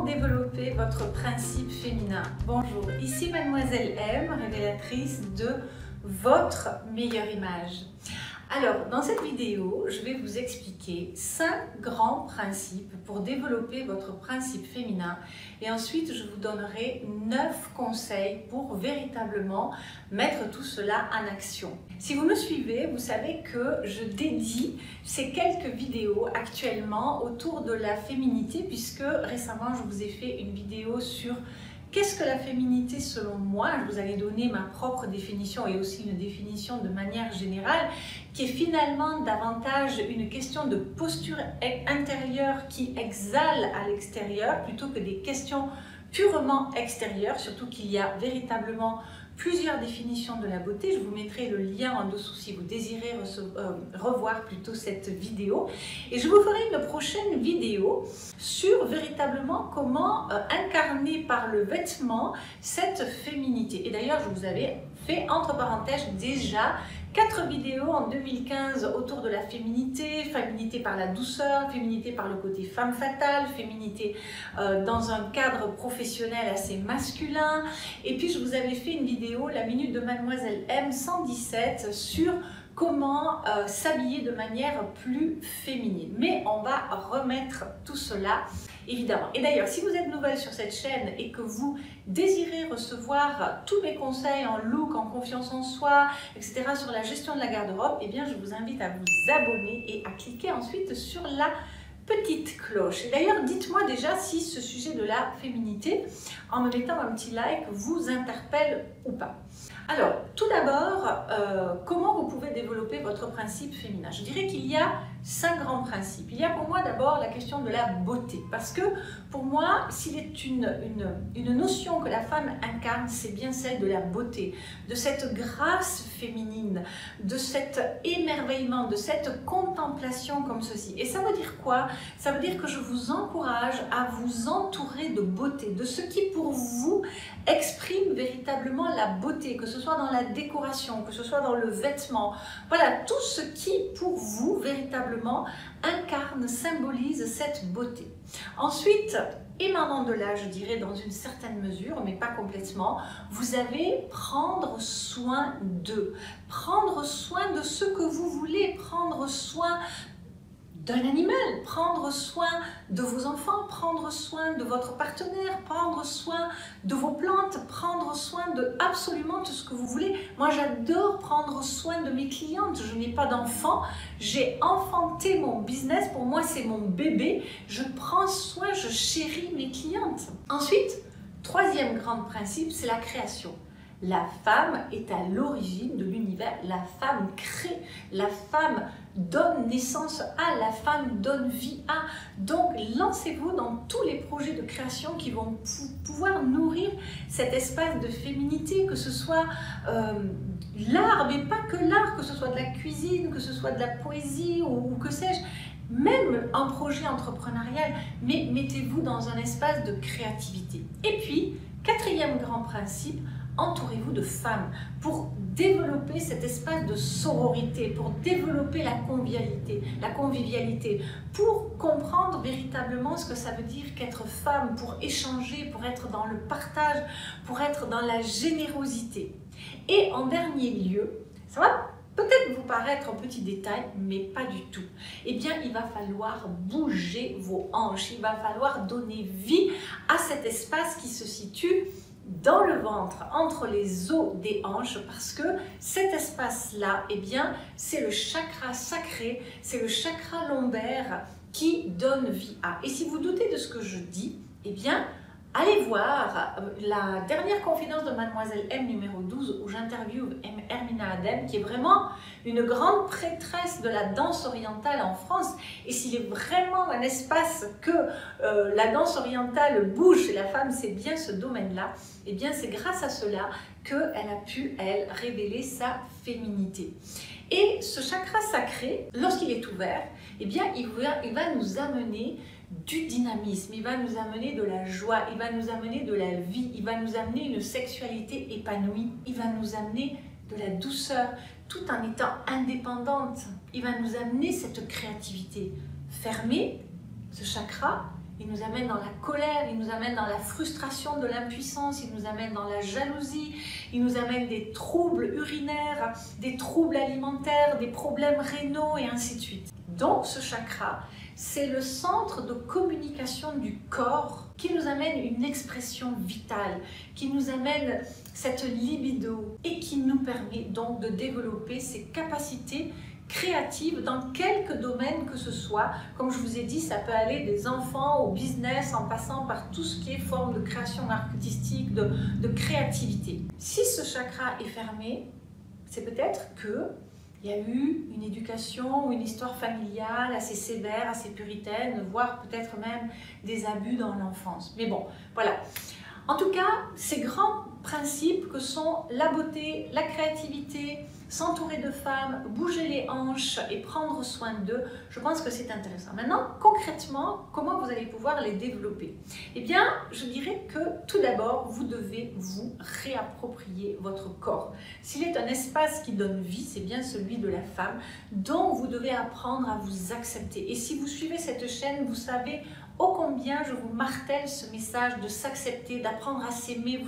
développer votre principe féminin? Bonjour, ici Mademoiselle M, révélatrice de votre meilleure image. Alors, dans cette vidéo, je vais vous expliquer 5 grands principes pour développer votre principe féminin et ensuite je vous donnerai 9 conseils pour véritablement mettre tout cela en action. Si vous me suivez, vous savez que je dédie ces quelques vidéos actuellement autour de la féminité puisque récemment je vous ai fait une vidéo sur qu'est-ce que la féminité selon moi? Je vous avais donné ma propre définition et aussi une définition de manière générale qui est finalement davantage une question de posture intérieure qui exhale à l'extérieur plutôt que des questions purement extérieures, surtout qu'il y a véritablement plusieurs définitions de la beauté. Je vous mettrai le lien en dessous si vous désirez revoir plutôt cette vidéo. Et je vous ferai une prochaine vidéo sur véritablement comment incarner par le vêtement cette féminité. Et d'ailleurs, je vous avais fait entre parenthèses déjà 4 vidéos en 2015 autour de la féminité, féminité par la douceur, féminité par le côté femme fatale, féminité dans un cadre professionnel assez masculin. Et puis je vous avais fait une vidéo, la minute de Mademoiselle M 117, sur comment s'habiller de manière plus féminine. Mais on va remettre tout cela évidemment. Et d'ailleurs, si vous êtes nouvelle sur cette chaîne et que vous désirez recevoir tous mes conseils en look, en confiance en soi, etc. sur la gestion de la garde-robe, eh bien je vous invite à vous abonner et à cliquer ensuite sur la petite cloche. Et d'ailleurs, dites-moi déjà si ce sujet de la féminité, en me mettant un petit like, vous interpelle ou pas. Alors, tout d'abord, comment vous pouvez développer votre principe féminin? Je dirais qu'il y a 5 grands principes. Il y a pour moi d'abord la question de la beauté. Parce que pour moi, s'il est une notion que la femme incarne, c'est bien celle de la beauté, de cette grâce féminine, de cet émerveillement, de cette contemplation comme ceci. Et ça veut dire quoi? Ça veut dire que je vous encourage à vous entourer de beauté, de ce qui pour vous exprime véritablement la beauté, que ce soit dans la décoration, que ce soit dans le vêtement. Voilà, tout ce qui pour vous véritablement incarne, symbolise cette beauté. Ensuite, émanant de là, je dirais dans une certaine mesure, mais pas complètement, vous avez prendre soin d'eux. Prendre soin de ce que vous voulez, prendre soin d'un animal, prendre soin de vos enfants, prendre soin de votre partenaire, prendre soin de vos plantes, prendre soin de absolument tout ce que vous voulez. Moi, j'adore prendre soin de mes clientes. Je n'ai pas d'enfants, j'ai enfanté mon business. Pour moi, c'est mon bébé. Je prends soin, je chéris mes clientes. Ensuite, troisième grand principe, c'est la création. La femme est à l'origine de l'univers, la femme crée, la femme donne naissance à, la femme donne vie à. Donc lancez-vous dans tous les projets de création qui vont pouvoir nourrir cet espace de féminité, que ce soit l'art, mais pas que l'art, que ce soit de la cuisine, que ce soit de la poésie ou que sais-je. Même un projet entrepreneurial, mais mettez-vous dans un espace de créativité. Et puis, quatrième grand principe, entourez-vous de femmes pour développer cet espace de sororité, pour développer la convivialité, pour comprendre véritablement ce que ça veut dire qu'être femme, pour échanger, pour être dans le partage, pour être dans la générosité. Et en dernier lieu, ça va peut-être vous paraître un petit détail, mais pas du tout. Eh bien, il va falloir bouger vos hanches, il va falloir donner vie à cet espace qui se situe dans le ventre, entre les os des hanches, parce que cet espace-là, eh bien, c'est le chakra sacré, c'est le chakra lombaire qui donne vie à. Et si vous doutez de ce que je dis, eh bien, allez voir la dernière confidence de Mademoiselle M numéro 12 où j'interviewe Hermina Adem, qui est vraiment une grande prêtresse de la danse orientale en France. Et s'il est vraiment un espace que la danse orientale bouge chez la femme, c'est bien ce domaine-là. Et bien c'est grâce à cela qu'elle a pu, elle, révéler sa féminité. Et ce chakra sacré, lorsqu'il est ouvert, eh bien il va nous amener du dynamisme, il va nous amener de la joie, il va nous amener de la vie, il va nous amener une sexualité épanouie, il va nous amener de la douceur, tout en étant indépendante. Il va nous amener cette créativité. Fermé, ce chakra, il nous amène dans la colère, il nous amène dans la frustration de l'impuissance, il nous amène dans la jalousie, il nous amène des troubles urinaires, des troubles alimentaires, des problèmes rénaux et ainsi de suite. Donc ce chakra, c'est le centre de communication du corps qui nous amène une expression vitale, qui nous amène cette libido et qui nous permet donc de développer ces capacités créatives dans quelques domaines que ce soit. Comme je vous ai dit, ça peut aller des enfants au business en passant par tout ce qui est forme de création artistique, de créativité. Si ce chakra est fermé, c'est peut-être que il y a eu une éducation ou une histoire familiale assez sévère, assez puritaine, voire peut-être même des abus dans l'enfance. Mais bon, voilà. En tout cas, ces grands principes que sont la beauté, la créativité, s'entourer de femmes, bouger les hanches et prendre soin d'eux, je pense que c'est intéressant. Maintenant, concrètement, comment vous allez pouvoir les développer? Eh bien, je dirais que tout d'abord, vous devez vous réapproprier votre corps. S'il est un espace qui donne vie, c'est bien celui de la femme, donc vous devez apprendre à vous accepter. Et si vous suivez cette chaîne, vous savez ô combien je vous martèle ce message de s'accepter, d'apprendre à s'aimer.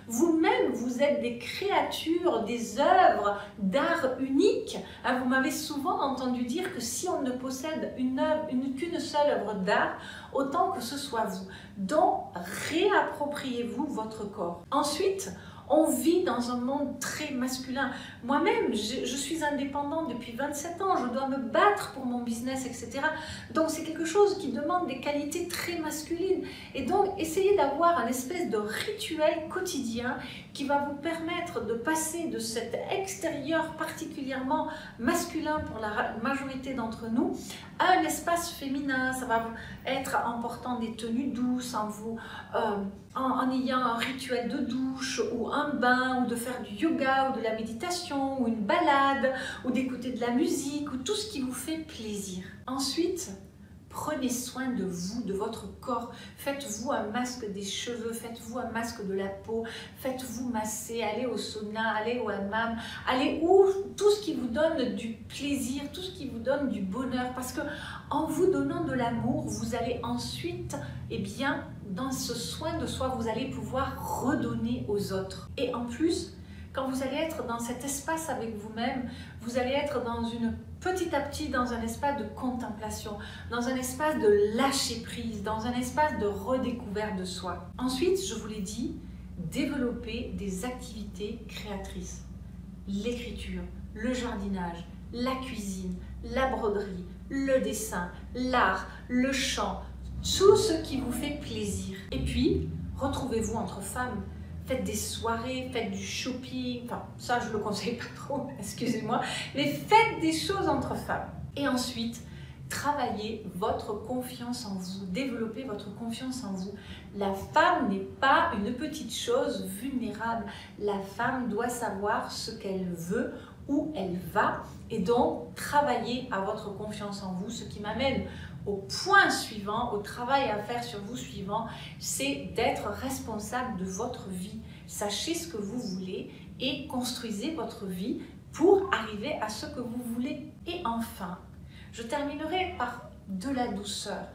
Vous-même, vous êtes des créatures, des œuvres d'art uniques. Vous m'avez souvent entendu dire que si on ne possède qu'une seule œuvre d'art, autant que ce soit vous. Donc, réappropriez-vous votre corps. Ensuite, on vit dans un monde très masculin. Moi-même, je suis indépendante depuis 27 ans, je dois me battre pour mon business, etc. Donc c'est quelque chose qui demande des qualités très masculines. Et donc, essayez d'avoir un espèce de rituel quotidien qui va vous permettre de passer de cet extérieur particulièrement masculin pour la majorité d'entre nous à un espace féminin. Ça va être en portant des tenues douces, en ayant un rituel de douche ou un bain, ou de faire du yoga ou de la méditation ou une balade ou d'écouter de la musique ou tout ce qui vous fait plaisir. Ensuite, prenez soin de vous, de votre corps. Faites-vous un masque des cheveux, faites-vous un masque de la peau, faites-vous masser, allez au sauna, allez au hammam, allez où tout ce qui vous donne du plaisir, tout ce qui vous donne du bonheur. Parce que en vous donnant de l'amour, vous allez ensuite, dans ce soin de soi, vous allez pouvoir redonner aux autres. Et en plus, quand vous allez être dans cet espace avec vous-même, vous allez être petit à petit dans un espace de contemplation, dans un espace de lâcher prise, dans un espace de redécouverte de soi. Ensuite, je vous l'ai dit, développer des activités créatrices. L'écriture, le jardinage, la cuisine, la broderie, le dessin, l'art, le chant, tout ce qui vous fait plaisir. Et puis, retrouvez-vous entre femmes. Faites des soirées, faites du shopping, enfin ça je ne le conseille pas trop, excusez-moi, mais faites des choses entre femmes. Et ensuite, travaillez votre confiance en vous, développez votre confiance en vous. La femme n'est pas une petite chose vulnérable, la femme doit savoir ce qu'elle veut, où elle va, et donc travaillez à votre confiance en vous, ce qui m'amène au point suivant, au travail à faire sur vous suivant, c'est d'être responsable de votre vie. Sachez ce que vous voulez et construisez votre vie pour arriver à ce que vous voulez. Et enfin, je terminerai par de la douceur.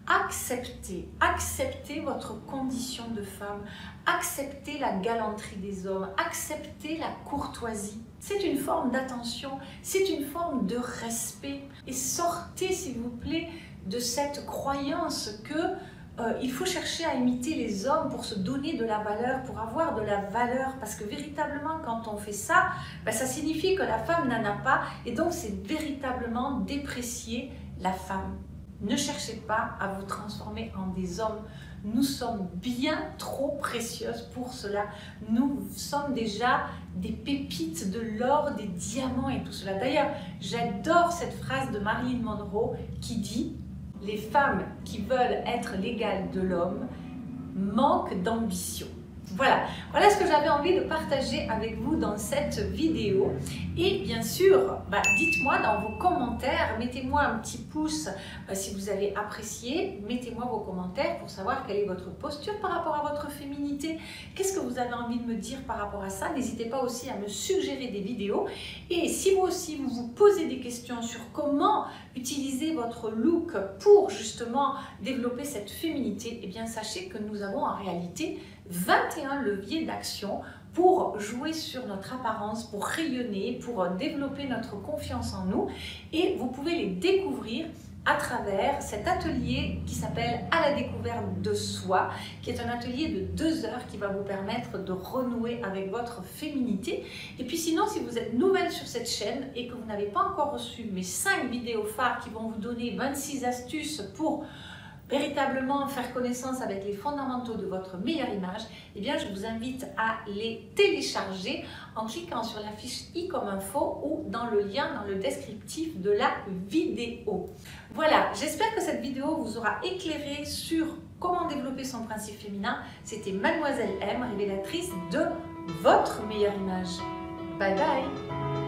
Acceptez votre condition de femme, acceptez la galanterie des hommes, acceptez la courtoisie. C'est une forme d'attention, c'est une forme de respect. Et sortez, s'il vous plaît, de cette croyance que il faut chercher à imiter les hommes pour se donner de la valeur, pour avoir de la valeur, parce que véritablement quand on fait ça, ça signifie que la femme n'en a pas et donc c'est véritablement déprécier la femme. Ne cherchez pas à vous transformer en des hommes. Nous sommes bien trop précieuses pour cela. Nous sommes déjà des pépites de l'or, des diamants et tout cela. D'ailleurs, j'adore cette phrase de Marilyn Monroe qui dit « Les femmes qui veulent être l'égale de l'homme manquent d'ambition. » Voilà ce que j'avais envie de partager avec vous dans cette vidéo. Et bien sûr, dites-moi dans vos commentaires, mettez-moi un petit pouce si vous avez apprécié, mettez-moi vos commentaires pour savoir quelle est votre posture par rapport à votre féminité. Qu'est-ce que vous avez envie de me dire par rapport à ça? N'hésitez pas aussi à me suggérer des vidéos. Et si vous aussi vous vous posez des questions sur comment utiliser votre look pour justement développer cette féminité, eh bien sachez que nous avons en réalité 21 leviers d'action pour jouer sur notre apparence, pour rayonner, pour développer notre confiance en nous. Et vous pouvez les découvrir à travers cet atelier qui s'appelle « À la découverte de soi », qui est un atelier de 2 heures qui va vous permettre de renouer avec votre féminité. Et puis sinon, si vous êtes nouvelle sur cette chaîne et que vous n'avez pas encore reçu mes 5 vidéos phares qui vont vous donner 26 astuces pour véritablement faire connaissance avec les fondamentaux de votre meilleure image, eh bien je vous invite à les télécharger en cliquant sur la fiche i comme info ou dans le lien dans le descriptif de la vidéo. Voilà, j'espère que cette vidéo vous aura éclairé sur comment développer son principe féminin. C'était Mademoiselle M, révélatrice de votre meilleure image. Bye bye!